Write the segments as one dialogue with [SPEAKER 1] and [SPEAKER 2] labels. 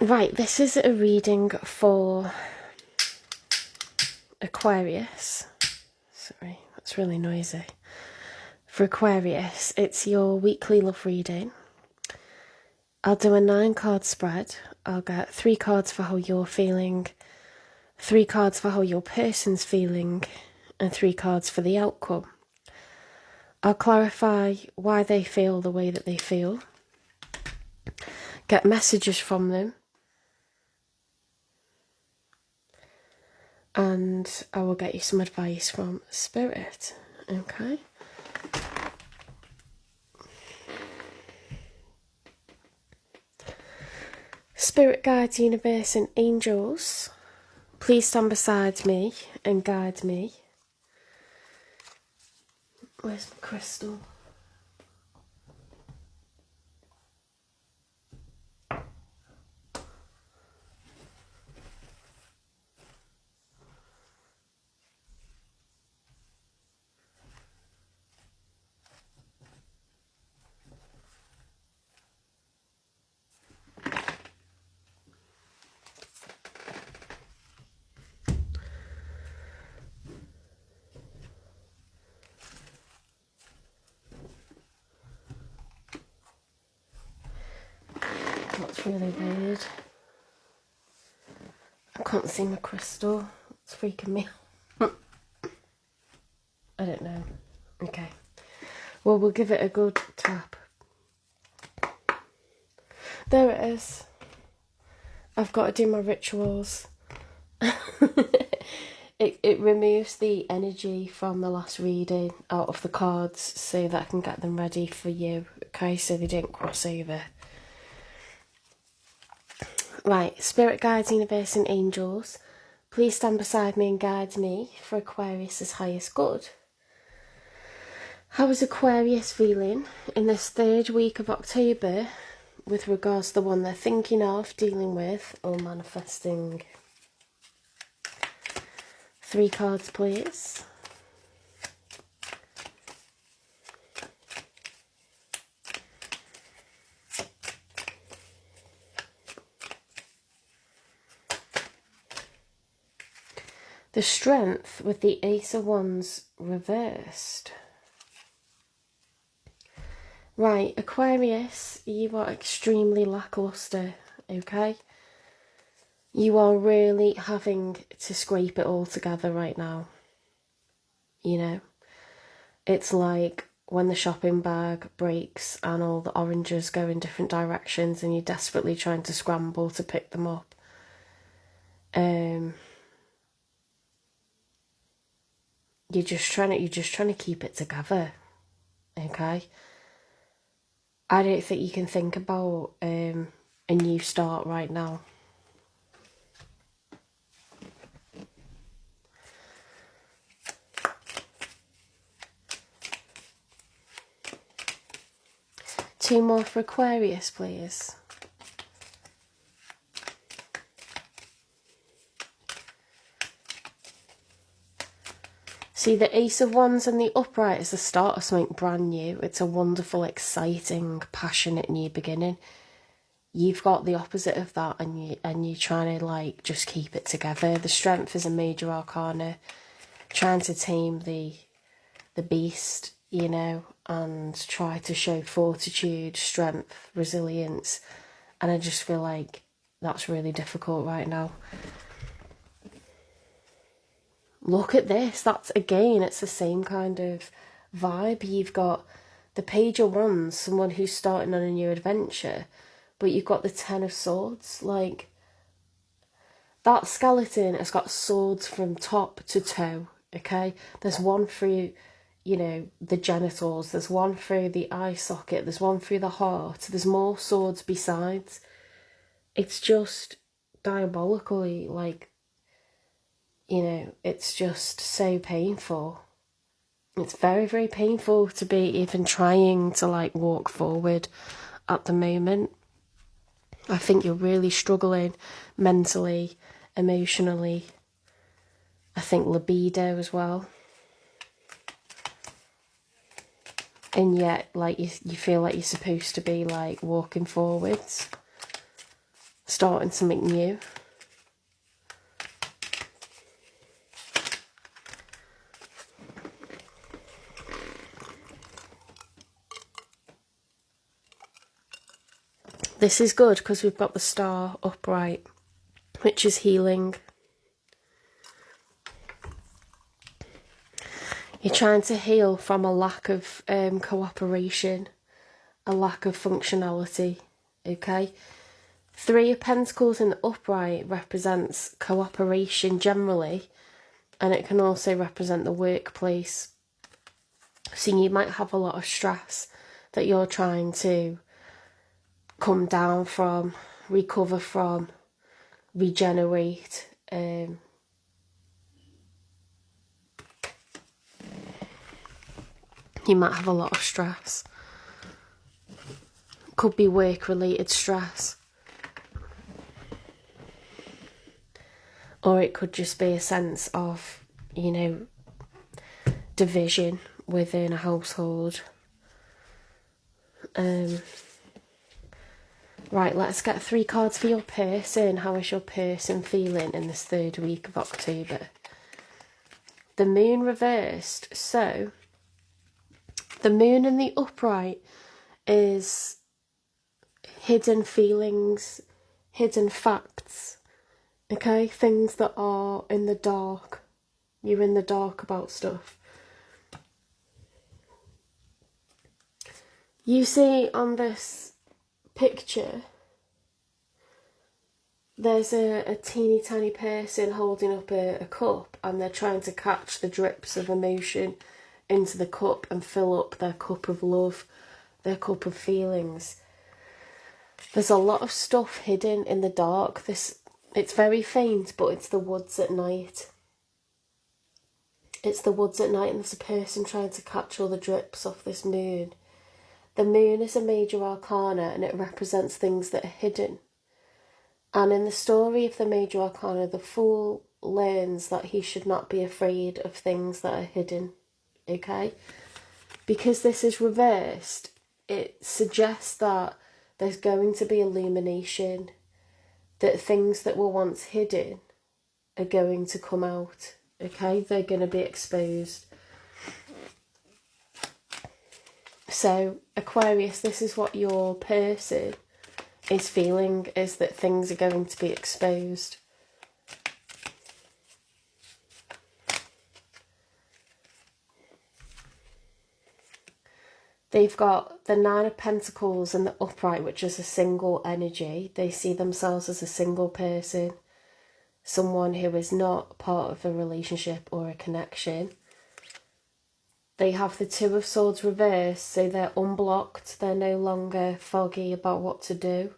[SPEAKER 1] Right, this is a reading for Aquarius. Sorry, that's really noisy. For Aquarius, it's your weekly love reading. I'll do a 9-card spread. I'll get 3 cards for how you're feeling, 3 cards for how your person's feeling, and 3 cards for the outcome. I'll clarify why they feel the way that they feel, get messages from them, and I will get you some advice from Spirit, okay? Spirit guides, universe and angels, please stand beside me and guide me. Where's my crystal? That's really weird. I can't see my crystal. It's freaking me out. I don't know. Okay. Well, we'll give it a good tap. There it is. I've got to do my rituals. It removes the energy from the last reading out of the cards so that I can get them ready for you. Okay, so they don't cross over. Right, spirit guides, universe and angels, please stand beside me and guide me for Aquarius' highest good. How is Aquarius feeling in this 3rd week of October with regards to the one they're thinking of, dealing with or manifesting? 3 cards, please. The Strength with the Ace of Wands reversed. Right, Aquarius, you are extremely lacklustre, okay? You are really having to scrape it all together right now. You know, it's like when the shopping bag breaks and all the oranges go in different directions and you're desperately trying to scramble to pick them up. You're just trying to keep it together, okay? I don't think you can think about a new start right now. Two more for Aquarius, please. See, the Ace of Wands and the upright is the start of something brand new. It's a wonderful, exciting, passionate new beginning. You've got the opposite of that, and you're trying to like just keep it together. The Strength is a major arcana, trying to tame the beast, you know, and try to show fortitude, strength, resilience. And I just feel like that's really difficult right now. Look at this. That's, again, it's the same kind of vibe. You've got the Page of Wands, someone who's starting on a new adventure, but you've got the 10 of Swords. Like, that skeleton has got swords from top to toe, okay? There's one through, you know, the genitals. There's one through the eye socket. There's one through the heart. There's more swords besides. It's just diabolically, like, you know, it's just so painful. It's very, very painful to be even trying to, like, walk forward at the moment. I think you're really struggling mentally, emotionally. I think libido as well. And yet, like, you feel like you're supposed to be, like, walking forwards. starting something new. This is good because we've got the star upright, which is healing. You're trying to heal from a lack of cooperation, a lack of functionality, okay? 3 of Pentacles in the upright represents cooperation generally, and it can also represent the workplace. So you might have a lot of stress that you're trying to come down from, recover from, regenerate. You might have a lot of stress. Could be work-related stress. Or it could just be a sense of, you know, division within a household. Right, let's get 3 cards for your person. How is your person feeling in this 3rd week of October? The moon reversed. So, the moon in the upright is hidden feelings, hidden facts, okay? Things that are in the dark. You're in the dark about stuff. You see on this picture, there's a teeny tiny person holding up a cup, and they're trying to catch the drips of emotion into the cup and fill up their cup of love, their cup of feelings. There's a lot of stuff hidden in the dark. It's very faint, but it's the woods at night. It's the woods at night, and there's a person trying to catch all the drips off this moon. The moon is a major arcana, and it represents things that are hidden. And in the story of the major arcana, the fool learns that he should not be afraid of things that are hidden, okay? Because this is reversed, it suggests that there's going to be illumination, that things that were once hidden are going to come out, okay? They're going to be exposed. So, Aquarius, this is what your person is feeling, is that things are going to be exposed. They've got the 9 of Pentacles and the upright, which is a single energy. They see themselves as a single person, someone who is not part of a relationship or a connection. They have the 2 of Swords reversed, so they're unblocked. They're no longer foggy about what to do.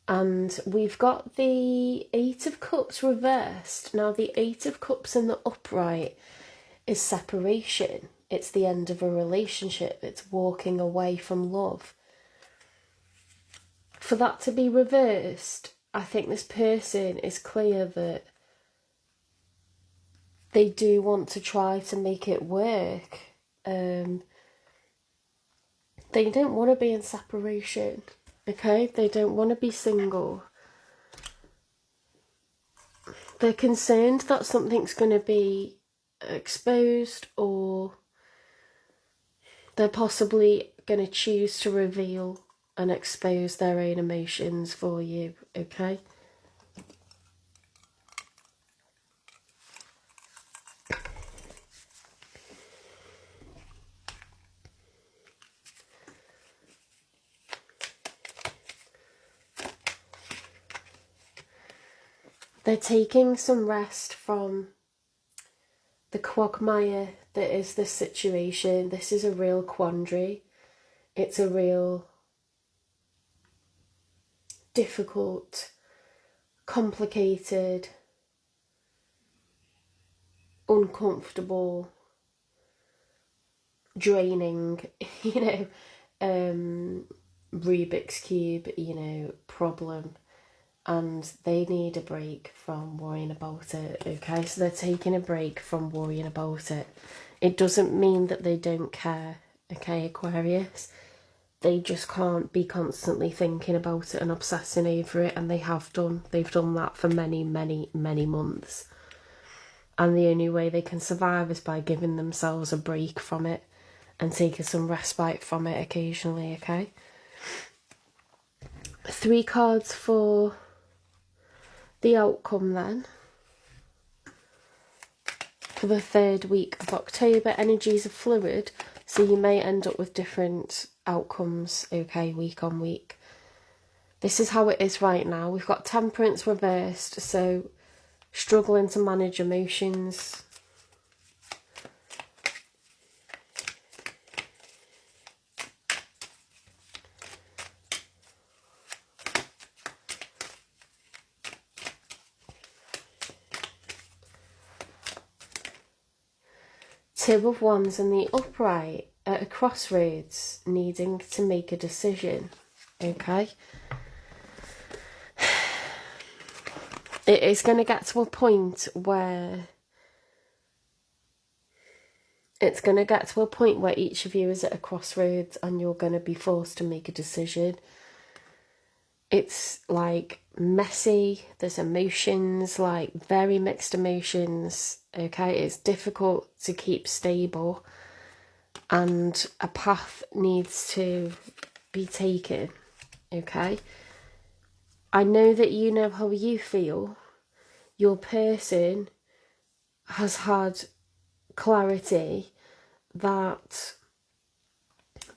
[SPEAKER 1] And we've got the 8 of Cups reversed. Now, the 8 of Cups in the upright is separation. It's the end of a relationship. It's walking away from love. For that to be reversed, I think this person is clear that they do want to try to make it work. They don't want to be in separation, okay? They don't want to be single. They're concerned that something's going to be exposed, or they're possibly going to choose to reveal and expose their own emotions for you, okay? They're taking some rest from the quagmire that is this situation. This is a real quandary. It's a real difficult, complicated, uncomfortable, draining, Rubik's Cube, problem. And they need a break from worrying about it, okay? So they're taking a break from worrying about it. It doesn't mean that they don't care, okay, Aquarius? they just can't be constantly thinking about it and obsessing over it, and they have done. They've done that for many, many, many months. And the only way they can survive is by giving themselves a break from it and taking some respite from it occasionally, okay? 3 cards for the outcome then. For the 3rd week of October, energies are fluid, so you may end up with different outcomes, okay, week on week. This is how it is right now. We've got Temperance reversed, so struggling to manage emotions. Two of Wands in the upright at a crossroads, needing to make a decision, okay? It is going to get to a point where each of you is at a crossroads and you're going to be forced to make a decision. It's like messy, there's emotions, like very mixed emotions, okay? It's difficult to keep stable and a path needs to be taken, okay? I know that you know how you feel. Your person has had clarity that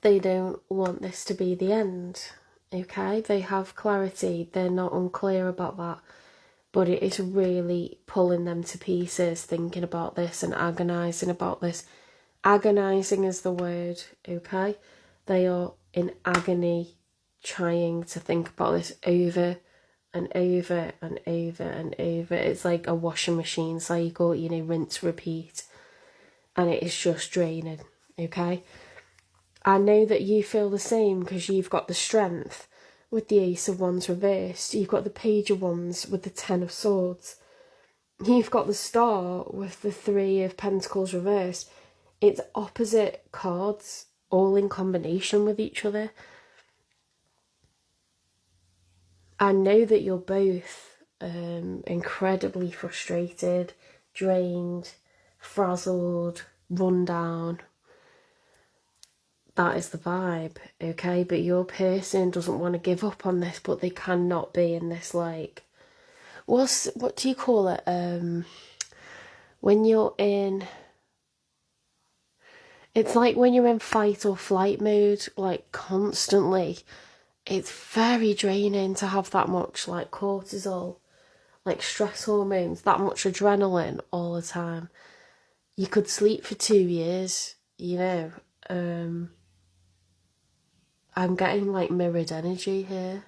[SPEAKER 1] they don't want this to be the end, okay? They have clarity, they're not unclear about that, but it is really pulling them to pieces thinking about this and agonising about this. Agonising is the word, okay? They are in agony trying to think about this over and over and over and over. It's like a washing machine cycle, you know, rinse, repeat, and it is just draining, okay? I know that you feel the same because you've got the Strength with the Ace of Wands reversed. You've got the Page of Wands with the Ten of Swords. You've got the Star with the 3 of Pentacles reversed. It's opposite cards, all in combination with each other. I know that you're both incredibly frustrated, drained, frazzled, run down. That is the vibe, okay? But your person doesn't want to give up on this, but they cannot be in this, like, what do you call it? When you're in, it's like when you're in fight or flight mode, like constantly. It's very draining to have that much, like, cortisol, like stress hormones, that much adrenaline all the time. You could sleep for 2 years, you know. I'm getting like mirrored energy here.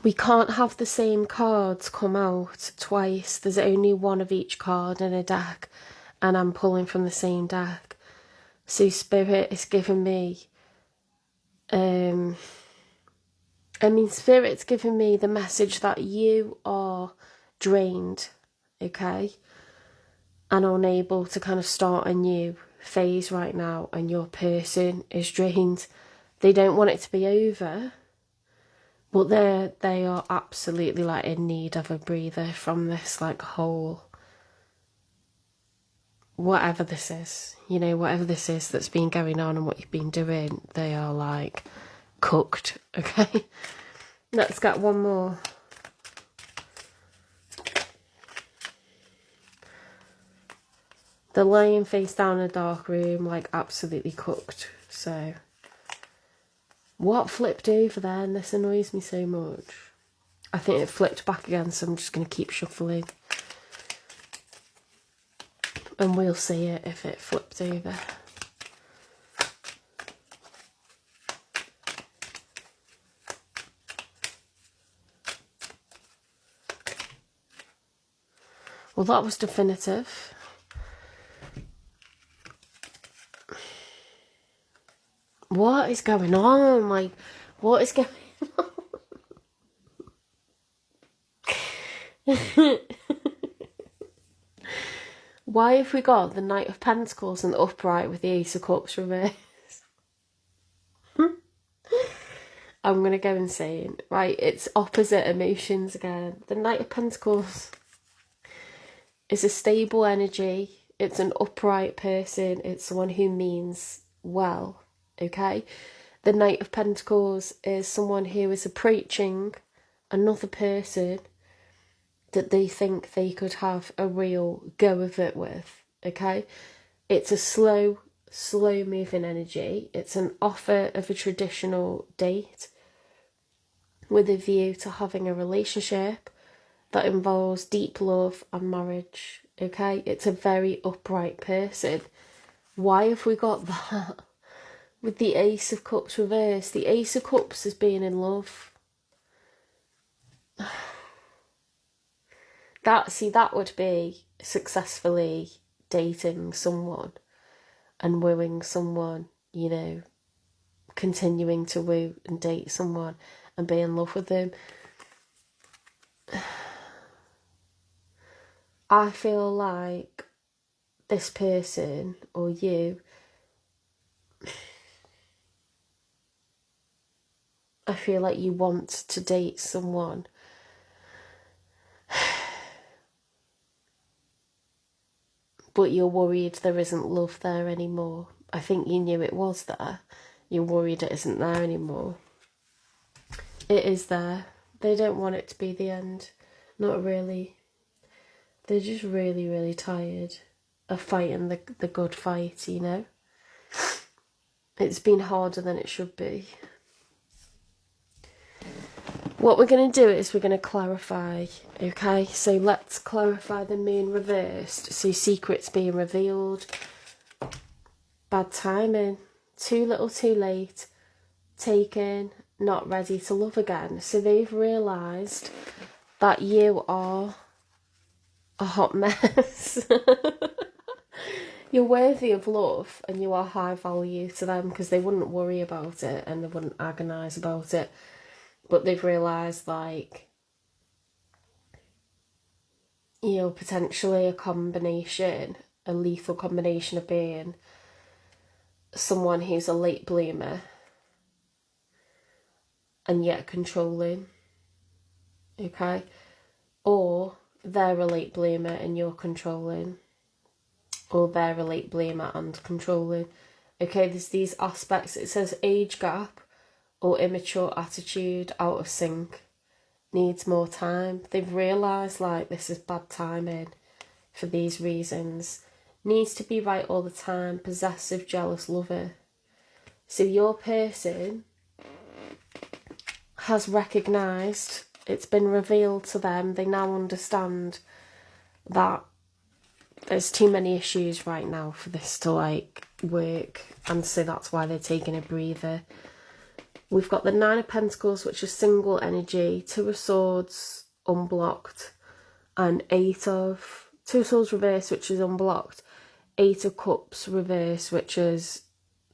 [SPEAKER 1] We can't have the same cards come out twice. There's only one of each card in a deck, and I'm pulling from the same deck. So Spirit is giving me, Spirit's giving me the message that you are drained, okay, and unable to kind of start a new phase right now, and your person is drained. They don't want it to be over, but they are absolutely like in need of a breather from this, like, whole, whatever this is, you know, whatever this is that's been going on and what you've been doing, they are like cooked, okay? Let's get one more. They're laying face down in a dark room, like absolutely cooked. So, what flipped over there? And this annoys me so much. I think it flipped back again, so I'm just going to keep shuffling. And we'll see it if it flipped over. Well, that was definitive. What is going on? Like, what is going on? Why have we got the Knight of Pentacles and the upright with the Ace of Cups reversed? I'm going to go insane. Right, it's opposite emotions again. The Knight of Pentacles is a stable energy. It's an upright person. It's someone who means well, okay? The Knight of Pentacles is someone who is approaching another person that they think they could have a real go of it with, okay? It's a slow moving energy. It's an offer of a traditional date with a view to having a relationship that involves deep love and marriage, okay? It's a very upright person. Why have we got that? With the Ace of Cups reversed, the Ace of Cups is being in love. That would be successfully dating someone and wooing someone, you know, continuing to woo and date someone and be in love with them. I feel like this person or you, I feel like you want to date someone but you're worried there isn't love there anymore. I think you knew it was there. You're worried it isn't there anymore. It is there. They don't want it to be the end. Not really. They're just really, really tired of fighting the good fight, you know? It's been harder than it should be. What we're going to do is we're going to clarify, okay? So let's clarify the moon reversed. So secrets being revealed. Bad timing. Too little too late. Taken. Not ready to love again. So they've realised that you are a hot mess. You're worthy of love and you are high value to them because they wouldn't worry about it and they wouldn't agonise about it. But they've realised, like, you know, potentially a combination, a lethal combination of being someone who's a late bloomer and yet controlling, okay? Or they're a late bloomer and you're controlling. Or they're a late bloomer and controlling. Okay, there's these aspects. It says age gap or immature attitude, out of sync, needs more time. They've realised, like, this is bad timing for these reasons. Needs to be right all the time, possessive, jealous lover. So your person has recognised, it's been revealed to them, they now understand that there's too many issues right now for this to, like, work, and so that's why they're taking a breather. We've got the Nine of Pentacles, which is single energy, Two of Swords unblocked, and Two of Swords reverse, which is unblocked, Eight of Cups reverse, which is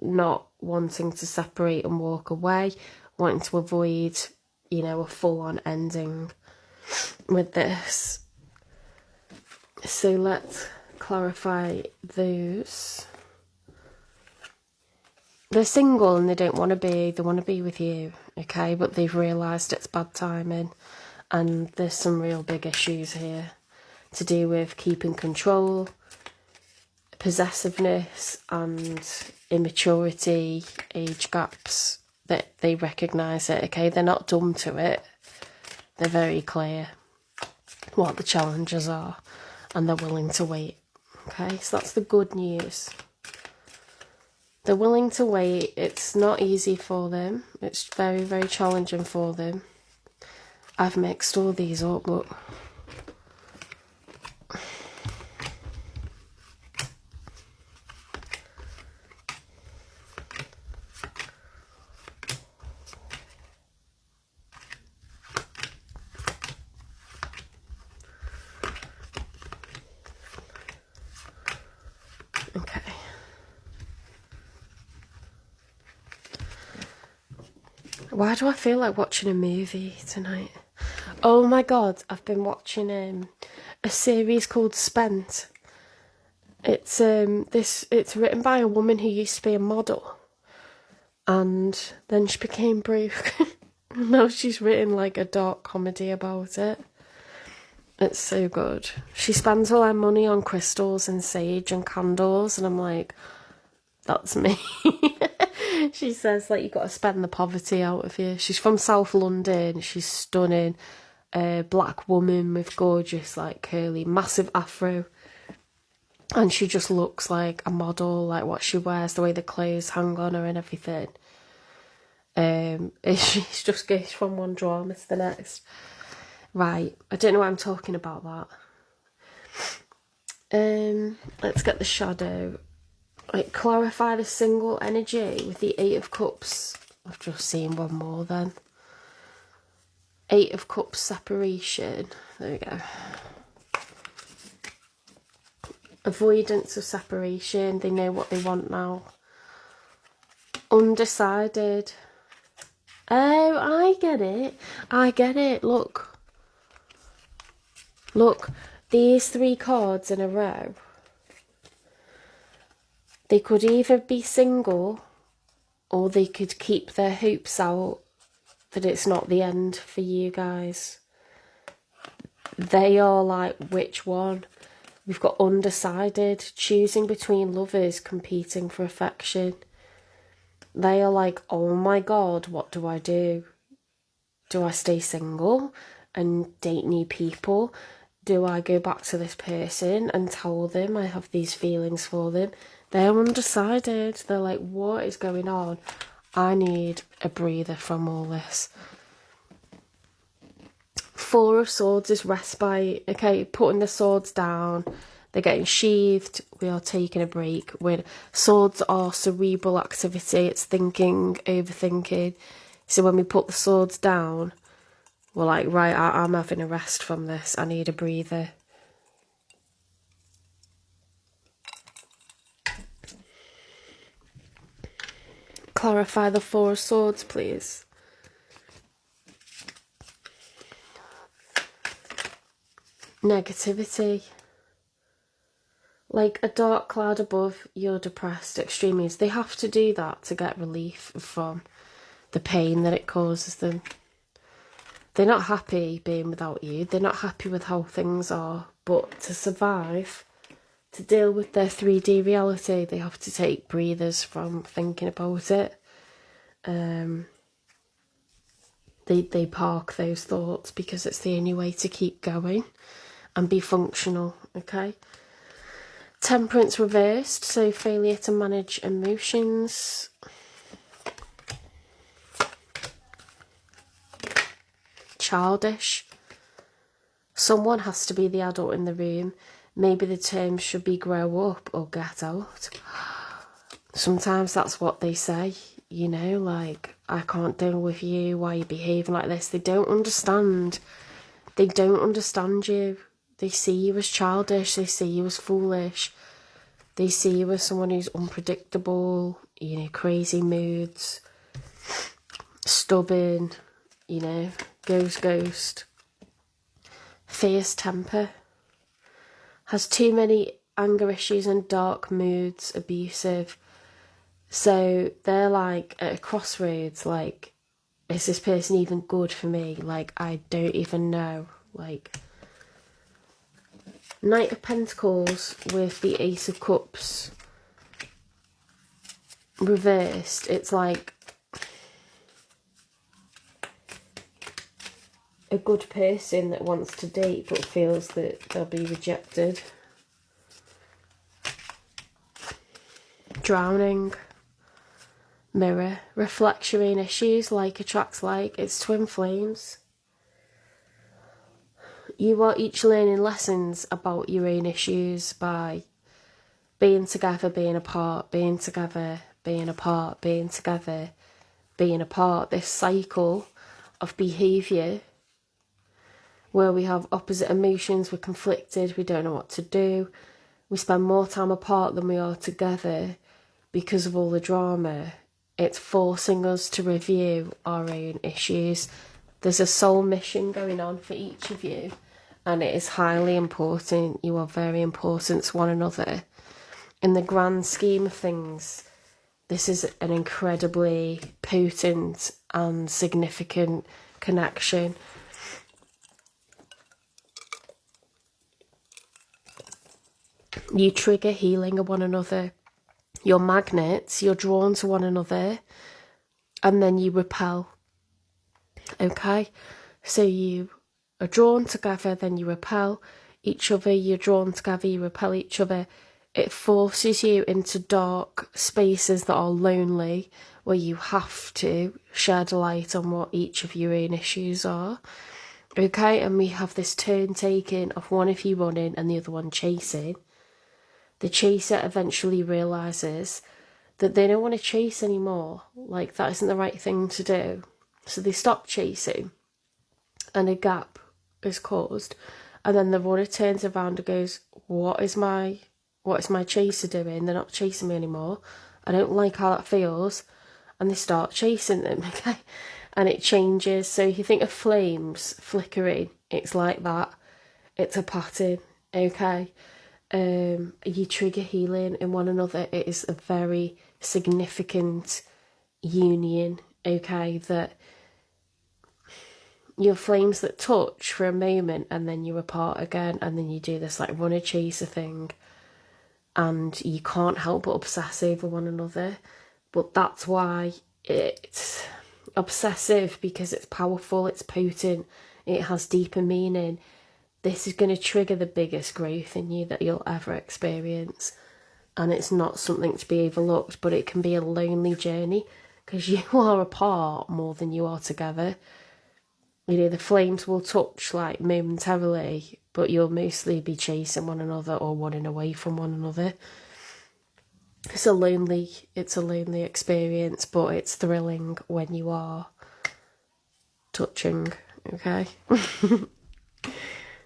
[SPEAKER 1] not wanting to separate and walk away, wanting to avoid, you know, a full-on ending with this. So let's clarify those. They're single and they don't want to be, they want to be with you, okay? But they've realised it's bad timing and there's some real big issues here to do with keeping control, possessiveness and immaturity, age gaps, that they recognise it, okay? They're not dumb to it. They're very clear what the challenges are and they're willing to wait, okay? So that's the good news. They're willing to wait. It's not easy for them. It's very, very challenging for them. I've mixed all these up, but okay. Why do I feel like watching a movie tonight? Oh my god, I've been watching a series called Spent. It's it's written by a woman who used to be a model and then she became broke No, she's written like a dark comedy about it. It's so good. She spends all her money on crystals and sage and candles, and I'm like, that's me. She says, like, you got to spend the poverty out of you. She's from South London. She's stunning. Black woman with gorgeous, like, curly, massive afro. And she just looks like a model, like what she wears, the way the clothes hang on her and everything. She's just goes from one drama to the next. Right, I don't know why I'm talking about that. Let's get the shadow. Like, clarify the single energy with the Eight of Cups. I've just seen one more then. Eight of Cups separation. There we go. Avoidance of separation. They know what they want now. Undecided. Oh, I get it. I get it. Look. Look. These three cards in a row. They could either be single or they could keep their hopes out that it's not the end for you guys. They are like, which one? We've got undecided, choosing between lovers, competing for affection. They are like, oh my God, what do I do? Do I stay single and date new people? Do I go back to this person and tell them I have these feelings for them? They're undecided. They're like, what is going on? I need a breather from all this. Four of Swords is respite. Okay, putting the swords down. They're getting sheathed. We are taking a break. Swords are cerebral activity. It's thinking, overthinking. So when we put the swords down, we're like, right, I'm having a rest from this. I need a breather. Clarify the Four of Swords, please. Negativity. Like a dark cloud above, you're depressed, extremes. They have to do that to get relief from the pain that it causes them. They're not happy being without you. They're not happy with how things are. But to survive, to deal with their 3D reality, they have to take breathers from thinking about it. They park those thoughts because it's the only way to keep going and be functional, okay? Temperance reversed, so failure to manage emotions. Childish. Someone has to be the adult in the room. Maybe the term should be grow up or get out. Sometimes that's what they say, you know, like, I can't deal with you, why are you behaving like this? They don't understand. They don't understand you. They see you as childish, they see you as foolish. They see you as someone who's unpredictable, you know, crazy moods, stubborn, you know, ghost. Fierce temper. Has too many anger issues and dark moods, abusive. So they're like at a crossroads, like, is this person even good for me? Like, I don't even know. Like, Knight of Pentacles with the Ace of Cups reversed. It's like a good person that wants to date but feels that they'll be rejected. Drowning. Mirror. Reflects your own issues, like attracts like. It's twin flames. You are each learning lessons about your own issues by being together, being apart, being together, being apart, being together, being apart. This cycle of behaviour where we have opposite emotions, we're conflicted, we don't know what to do. We spend more time apart than we are together because of all the drama. It's forcing us to review our own issues. There's a soul mission going on for each of you, and it is highly important. You are very important to one another. In the grand scheme of things, this is an incredibly potent and significant connection. You trigger healing of one another. You're magnets, you're drawn to one another, and then you repel. Okay? So you are drawn together, then you repel each other, you're drawn together, you repel each other. It forces you into dark spaces that are lonely, where you have to shed light on what each of your own issues are. Okay, and we have this turn taking of one of you running and the other one chasing. The chaser eventually realises that they don't want to chase anymore. Like, that isn't the right thing to do. So they stop chasing, and a gap is caused. And then the runner turns around and goes, what is my chaser doing? They're not chasing me anymore. I don't like how that feels. And they start chasing them, okay? And it changes. So if you think of flames flickering, it's like that. It's a pattern, okay? You trigger healing in one another. It is a very significant union, okay? That your flames that touch for a moment and then you're apart again, and then you do this like runner chaser thing, and you can't help but obsess over one another. But that's why it's obsessive, because it's powerful, it's potent, it has deeper meaning. This is going to trigger the biggest growth in you that you'll ever experience. And it's not something to be overlooked, but it can be a lonely journey, because you are apart more than you are together. You know, the flames will touch like momentarily, but you'll mostly be chasing one another or running away from one another. It's a lonely experience, but it's thrilling when you are touching, okay?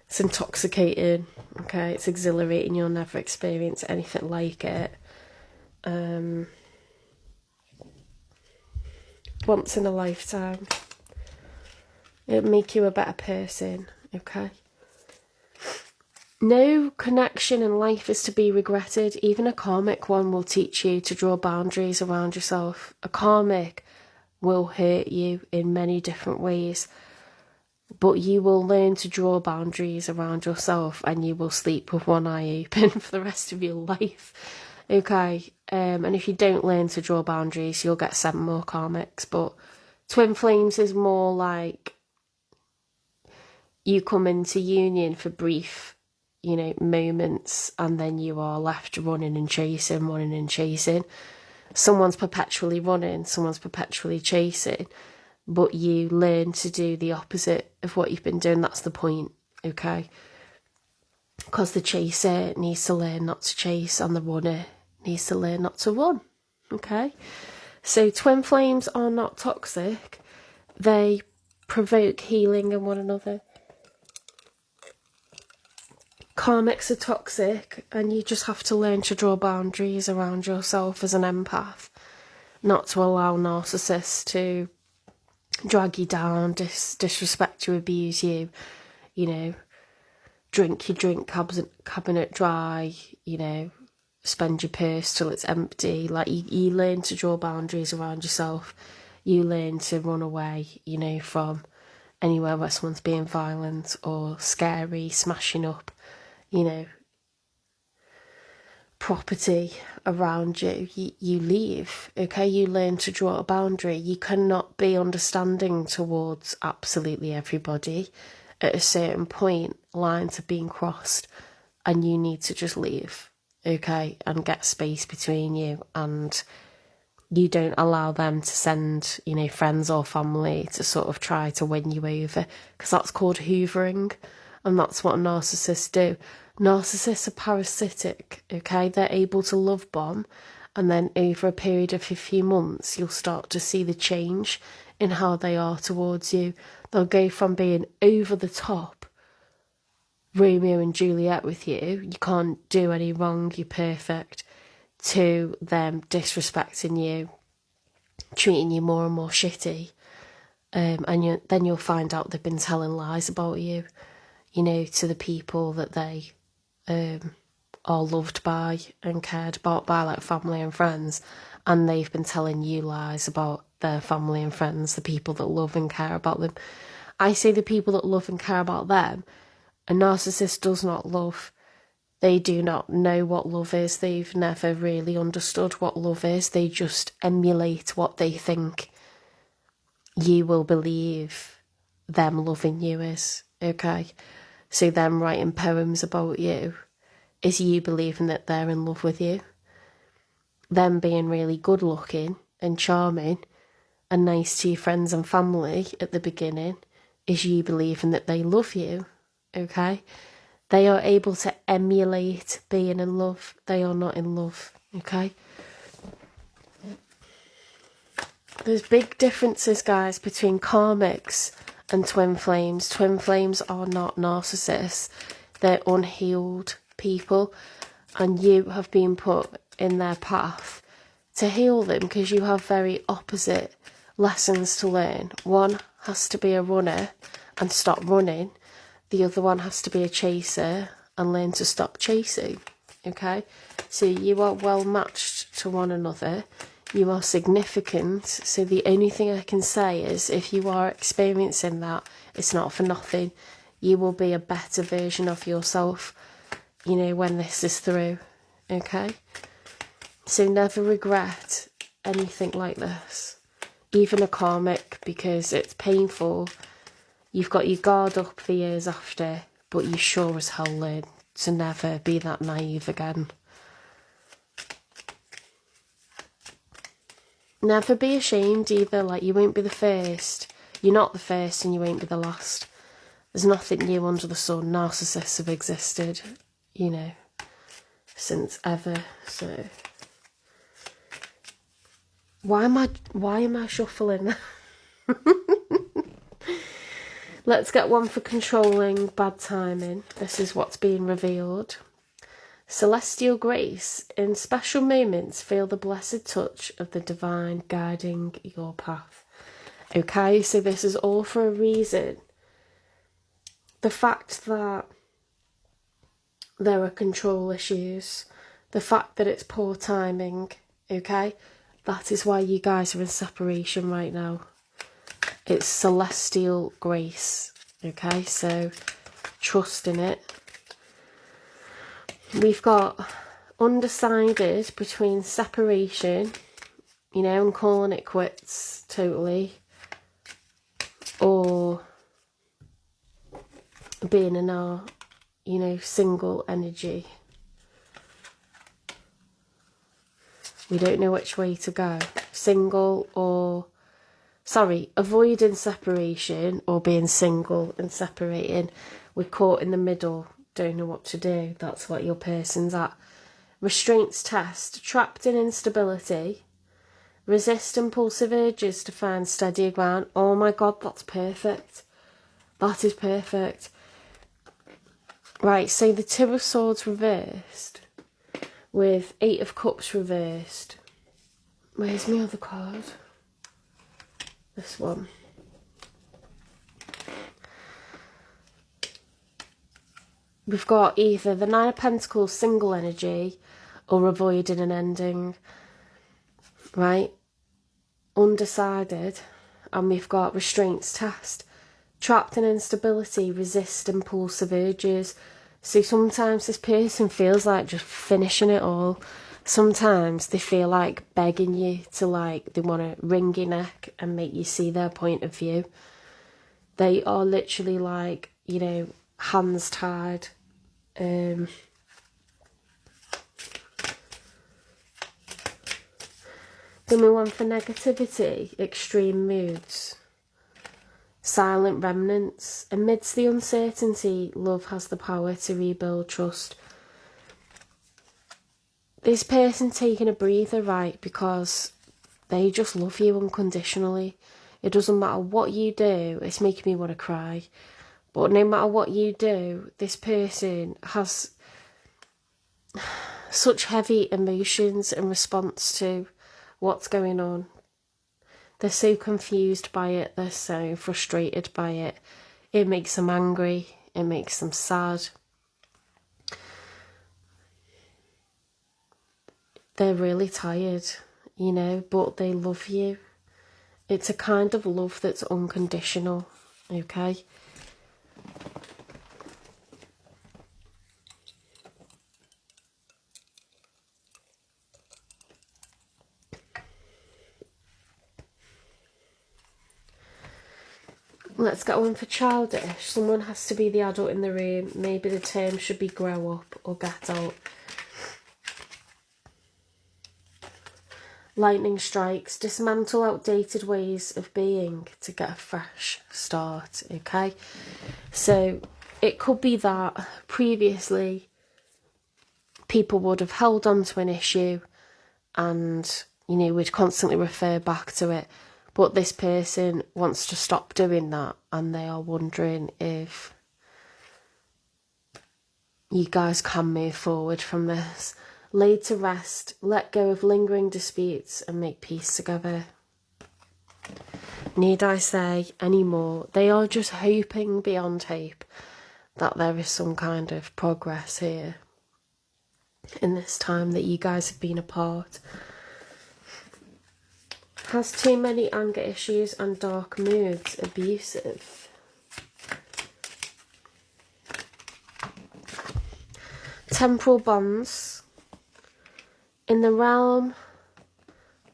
[SPEAKER 1] It's intoxicating, okay? It's exhilarating. You'll never experience anything like it. Once in a lifetime. It'll make you a better person, okay? No connection in life is to be regretted. Even a karmic one will teach you to draw boundaries around yourself. A karmic will hurt you in many different ways, but you will learn to draw boundaries around yourself, and you will sleep with one eye open for the rest of your life, okay? And if you don't learn to draw boundaries, you'll get 7 more karmics. But twin flames is more like you come into union for brief, you know, moments, and then you are left running and chasing. Someone's perpetually running, someone's perpetually chasing, but you learn to do the opposite of what you've been doing. That's the point, okay? Because the chaser needs to learn not to chase, and the runner needs to learn not to run, okay? So twin flames are not toxic. They provoke healing in one another. Karmics are toxic, and you just have to learn to draw boundaries around yourself as an empath, not to allow narcissists to drag you down, disrespect you, abuse you, you know, drink your drink cabinet dry, you know, spend your purse till it's empty. Like, you learn to draw boundaries around yourself. You learn to run away, you know, from anywhere where someone's being violent or scary, smashing up, you know, property around you. You leave, okay? You learn to draw a boundary. You cannot be understanding towards absolutely everybody. At a certain point, lines are being crossed, and you need to just leave, okay? And get space between you, and you don't allow them to send, you know, friends or family to sort of try to win you over, because that's called hoovering, and that's what narcissists do. Narcissists are parasitic, okay? They're able to love bomb, and then over a period of a few months, you'll start to see the change in how they are towards you. They'll go from being over the top, Romeo and Juliet with you, you can't do any wrong, you're perfect, to them disrespecting you, treating you more and more shitty, and then you'll find out they've been telling lies about you, you know, to the people that they are loved by and cared about by, like family and friends, and they've been telling you lies about their family and friends, the people that love and care about them. I say the people that love and care about them, a narcissist does not love. They do not know what love is. They've never really understood what love is. They just emulate what they think you will believe them loving you is, okay? So them writing poems about you is you believing that they're in love with you. Them being really good looking and charming and nice to your friends and family at the beginning is you believing that they love you, okay? They are able to emulate being in love. They are not in love, okay? There's big differences, guys, between karmics and twin flames. Twin flames are not narcissists. They're unhealed people. And you have been put in their path to heal them because you have very opposite lessons to learn. One has to be a runner and stop running. The other one has to be a chaser and learn to stop chasing, okay? So you are well matched to one another. You are significant. So the only thing I can say is if you are experiencing that, it's not for nothing. You will be a better version of yourself, you know, when this is through, okay? So never regret anything like this, even a karmic, because it's painful. You've got your guard up for years after, but you sure as hell learn to never be that naive again. Never be ashamed either, like you won't be the first. You're not the first and you won't be the last. There's nothing new under the sun. Narcissists have existed, you know, since ever, so... Why am I shuffling? Let's get one for controlling bad timing. This is what's being revealed. Celestial grace. In special moments, feel the blessed touch of the divine guiding your path. Okay, so this is all for a reason. The fact that there are control issues, the fact that it's poor timing, okay, that is why you guys are in separation right now. It's celestial grace, okay, so trust in it. We've got undecided between separation, you know, and calling it quits totally, or being in our, you know, single energy. We don't know which way to go. Single or... Sorry, avoiding separation or being single and separating. We're caught in the middle, don't know what to do. That's what your person's at. Restraints test, trapped in instability. Resist impulsive urges to find steadier ground. Oh my God, that's perfect. That is perfect. Right, so the Two of Swords reversed with Eight of Cups reversed. Where's my other card? This one. We've got either the Nine of Pentacles single energy or avoiding an ending, right? Undecided. And we've got restraints test. Trapped in instability, resist impulsive urges. So sometimes this person feels like just finishing it all. Sometimes they feel like begging you to, like, they want to wring your neck and make you see their point of view. They are literally like, you know, hands tied. Give me one for negativity, extreme moods. Silent remnants. Amidst the uncertainty, love has the power to rebuild trust. This person taking a breather, right, because they just love you unconditionally. It doesn't matter what you do, it's making me want to cry. But no matter what you do, this person has such heavy emotions in response to what's going on. They're so confused by it, they're so frustrated by it. It makes them angry, it makes them sad. They're really tired, you know, but they love you. It's a kind of love that's unconditional, okay? Let's get one for childish. Someone has to be the adult in the room. Maybe the term should be grow up or get out. Lightning strikes. Dismantle outdated ways of being to get a fresh start, okay? So it could be that previously people would have held on to an issue and, you know, we'd constantly refer back to it. But this person wants to stop doing that and they are wondering if you guys can move forward from this. Lay to rest, let go of lingering disputes and make peace together. Need I say any more? They are just hoping beyond hope that there is some kind of progress here in this time that you guys have been apart. Has too many anger issues and dark moods, abusive. Temporal bonds. In the realm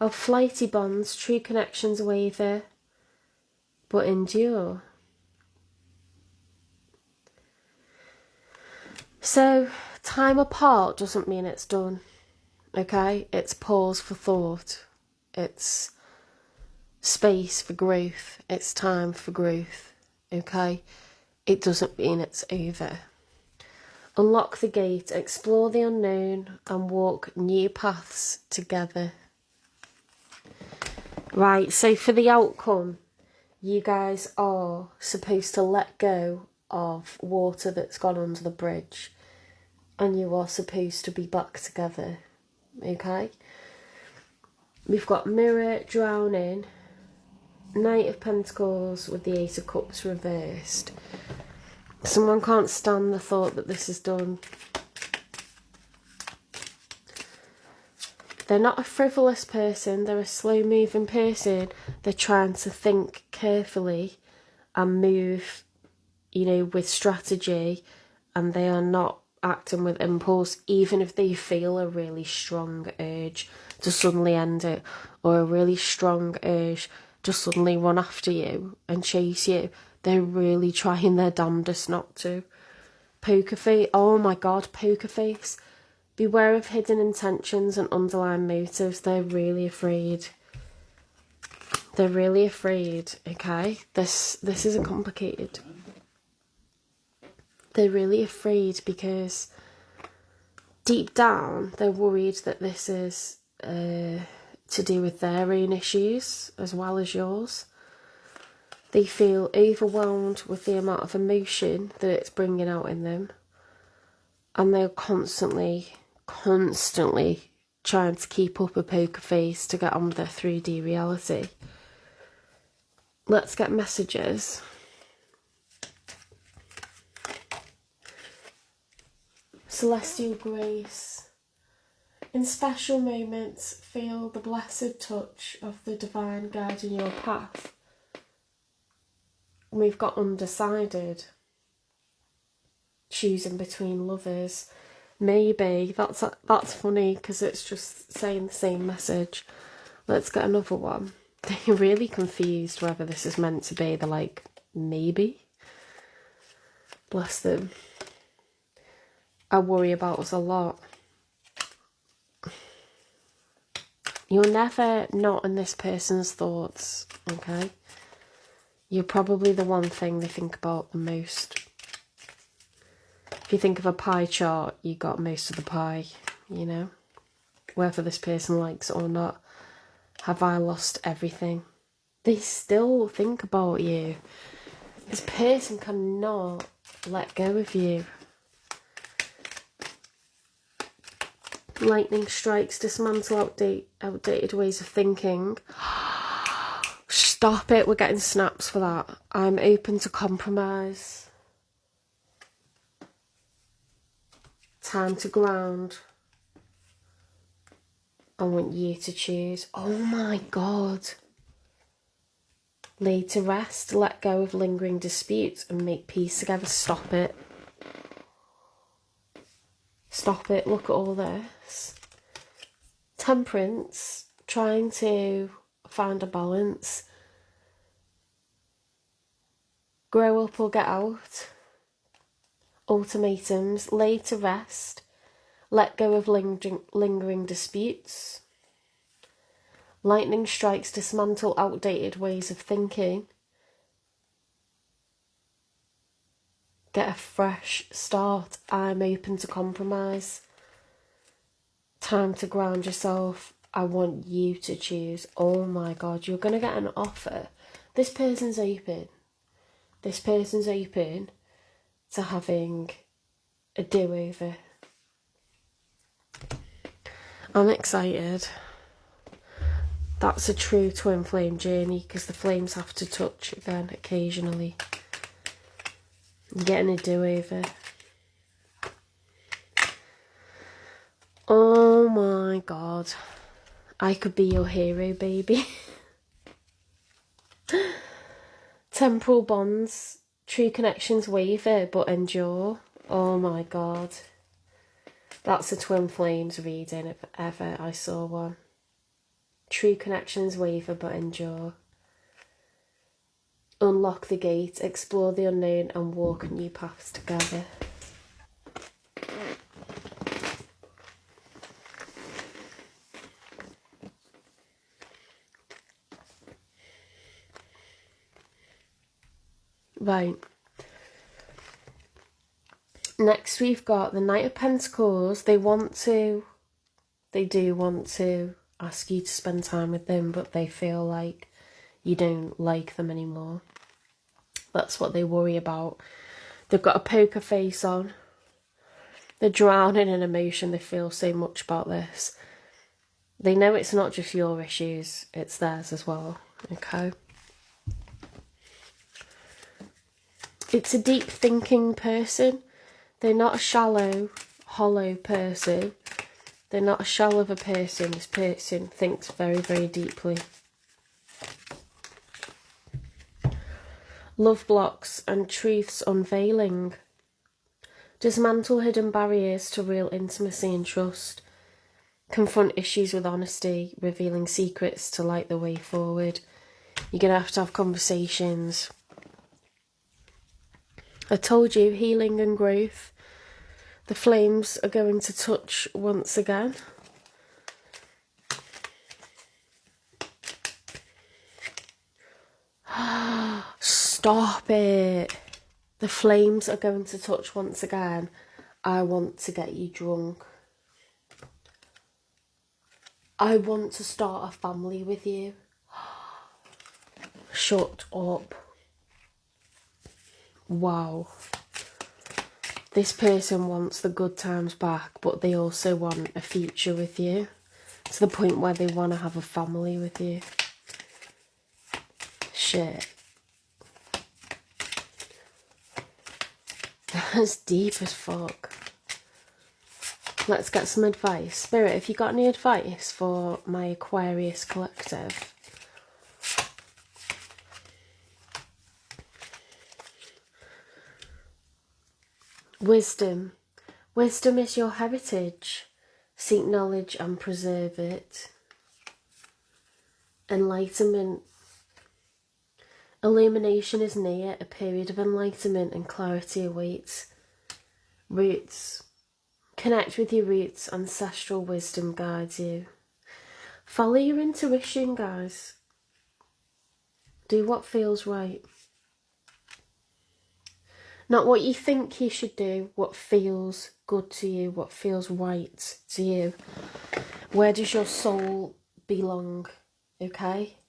[SPEAKER 1] of flighty bonds, true connections waver but endure. So, time apart doesn't mean it's done, okay? It's pause for thought. It's space for growth. It's time for growth, okay? It doesn't mean it's over. Unlock the gate, explore the unknown and walk new paths together. Right, so for the outcome, you guys are supposed to let go of water that's gone under the bridge and you are supposed to be back together, okay? We've got mirror, drowning, Knight of Pentacles with the Ace of Cups reversed. Someone can't stand the thought that this is done. They're not a frivolous person, they're a slow-moving person. They're trying to think carefully and move, you know, with strategy, and they are not acting with impulse, even if they feel a really strong urge to suddenly end it, or a really strong urge to suddenly run after you and chase you. They're really trying their damnedest not to. Poker face. Oh my god, poker face. Beware of hidden intentions and underlying motives. They're really afraid. They're really afraid, okay? This isn't complicated. They're really afraid because deep down they're worried that this is to do with their own issues as well as yours. They feel overwhelmed with the amount of emotion that it's bringing out in them. And they're constantly trying to keep up a poker face to get on with their 3D reality. Let's get messages. Celestial grace. In special moments, feel the blessed touch of the divine guiding your path. We've got undecided. Choosing between lovers. Maybe. That's funny because it's just saying the same message. Let's get another one. They're really confused whether this is meant to be. They're like, maybe. Bless them. I worry about us a lot. You're never not in this person's thoughts, okay? You're probably the one thing they think about the most. If you think of a pie chart, you got most of the pie, you know? Whether this person likes it or not. Have I lost everything? They still think about you. This person cannot let go of you. Lightning strikes, dismantle outdated ways of thinking. Stop it, we're getting snaps for that. I'm open to compromise. Time to ground. I want you to choose. Oh my god. Lay to rest, let go of lingering disputes and make peace together. Stop it. Stop it. Look at all this. Temperance, trying to find a balance. Grow up or get out. Ultimatums, lay to rest, let go of lingering disputes. Lightning strikes, dismantle outdated ways of thinking. Get a fresh start. I'm open to compromise. Time to ground yourself. I want you to choose. Oh my God, you're going to get an offer. This person's open. This person's open to having a do-over. I'm excited. That's a true twin flame journey, because the flames have to touch again occasionally. You're getting a do-over. Oh my God. I could be your hero, baby. Temporal bonds. True connections waver but endure. Oh my God. That's a twin flames reading if ever I saw one. True connections waver but endure. Unlock the gate, explore the unknown and walk new paths together. Right. Next we've got the Knight of Pentacles. They do want to ask you to spend time with them, but they feel like you don't like them anymore. That's what they worry about. They've got a poker face on. They're drowning in emotion. They feel so much about this. They know it's not just your issues, it's theirs as well. Okay. It's a deep thinking person. They're not a shallow, hollow person. They're not a shell of a person. This person thinks very, very deeply. Love blocks and truths unveiling. Dismantle hidden barriers to real intimacy and trust. Confront issues with honesty, revealing secrets to light the way forward. You're going to have conversations. I told you, healing and growth. The flames are going to touch once again. Stop it. The flames are going to touch once again. I want to get you drunk. I want to start a family with you. Shut up. Wow. This person wants the good times back, but they also want a future with you. To the point where they want to have a family with you. Shit. That's deep as fuck. Let's get some advice. Spirit, have you got any advice for my Aquarius collective? Wisdom. Wisdom is your heritage. Seek knowledge and preserve it. Enlightenment. Illumination is near. A period of enlightenment and clarity awaits. Roots. Connect with your roots. Ancestral wisdom guides you. Follow your intuition, guys. Do what feels right. Not what you think you should do, what feels good to you, what feels right to you. Where does your soul belong, okay?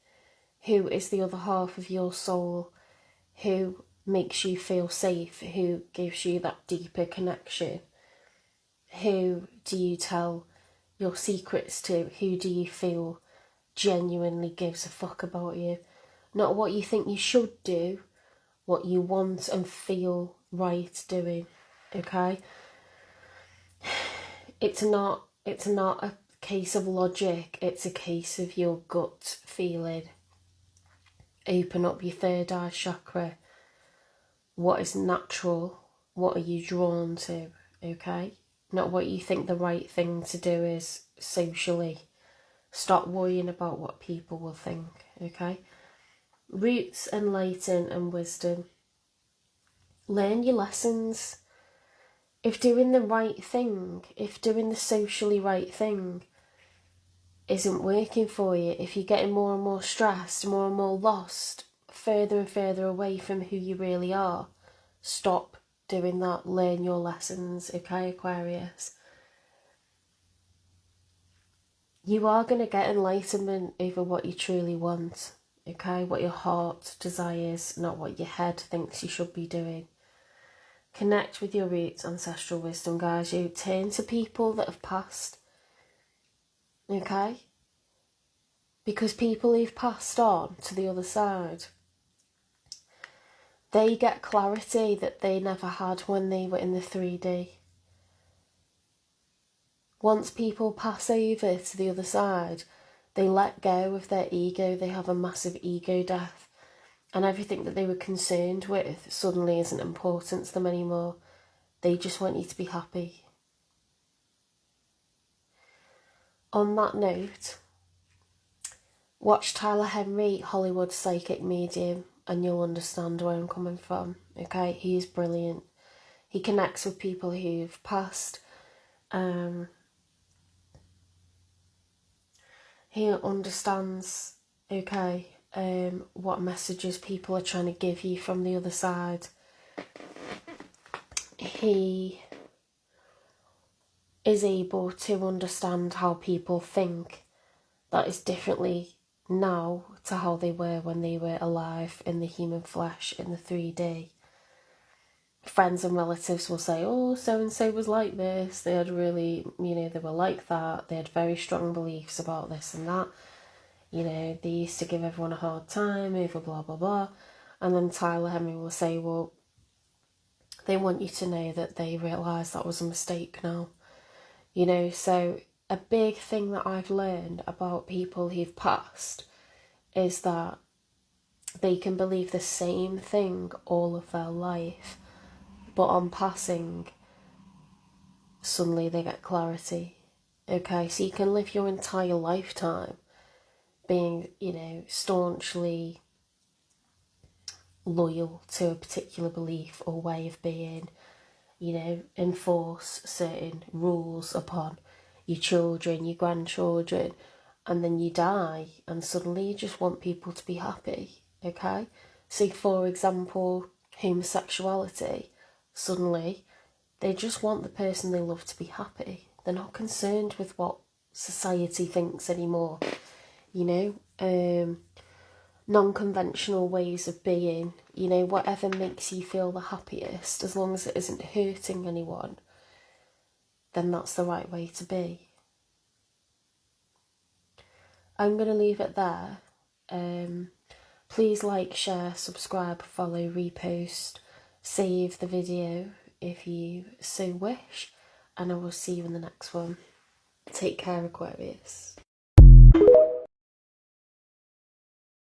[SPEAKER 1] Who is the other half of your soul? Who makes you feel safe? Who gives you that deeper connection? Who do you tell your secrets to? Who do you feel genuinely gives a fuck about you? Not what you think you should do, what you want and feel right doing, okay? It's not a case of logic, it's a case of your gut feeling. Open up your third eye chakra. What is natural? What are you drawn to? Okay? Not what you think the right thing to do is socially. Stop worrying about what people will think. Okay? Roots, enlighten, and wisdom. Learn your lessons. If doing the right thing, if doing the socially right thing isn't working for you, if you're getting more and more stressed, more and more lost, further and further away from who you really are, stop doing that. Learn your lessons, okay, Aquarius? You are going to get enlightenment over what you truly want, okay? What your heart desires, not what your head thinks you should be doing. Connect with your roots, ancestral wisdom, guys. You turn to people that have passed, okay? Because people who've passed on to the other side, they get clarity that they never had when they were in the 3D. Once people pass over to the other side, they let go of their ego. They have a massive ego death. And everything that they were concerned with suddenly isn't important to them anymore. They just want you to be happy. On that note, watch Tyler Henry, Hollywood Psychic Medium, and you'll understand where I'm coming from, okay? He is brilliant. He connects with people who've passed. He understands, okay, what messages people are trying to give you from the other side. He is able to understand how people think that is differently now to how they were when they were alive in the human flesh in the 3D. Friends and relatives will say, oh, so-and-so was like this, they had really, they were like that, they had very strong beliefs about this and that, they used to give everyone a hard time over blah, blah, blah. And then Tyler Henry will say, well, they want you to know that they realise that was a mistake now. So a big thing that I've learned about people who've passed is that they can believe the same thing all of their life, but on passing, suddenly they get clarity. Okay, so you can live your entire lifetime being, staunchly loyal to a particular belief or way of being, enforce certain rules upon your children, your grandchildren, and then you die and suddenly you just want people to be happy, okay? So for example, homosexuality, suddenly they just want the person they love to be happy. They're not concerned with what society thinks anymore, non-conventional ways of being, whatever makes you feel the happiest, as long as it isn't hurting anyone, then that's the right way to be. I'm going to leave it there. Please like, share, subscribe, follow, repost, save the video if you so wish, and I will see you in the next one. Take care, Aquarius.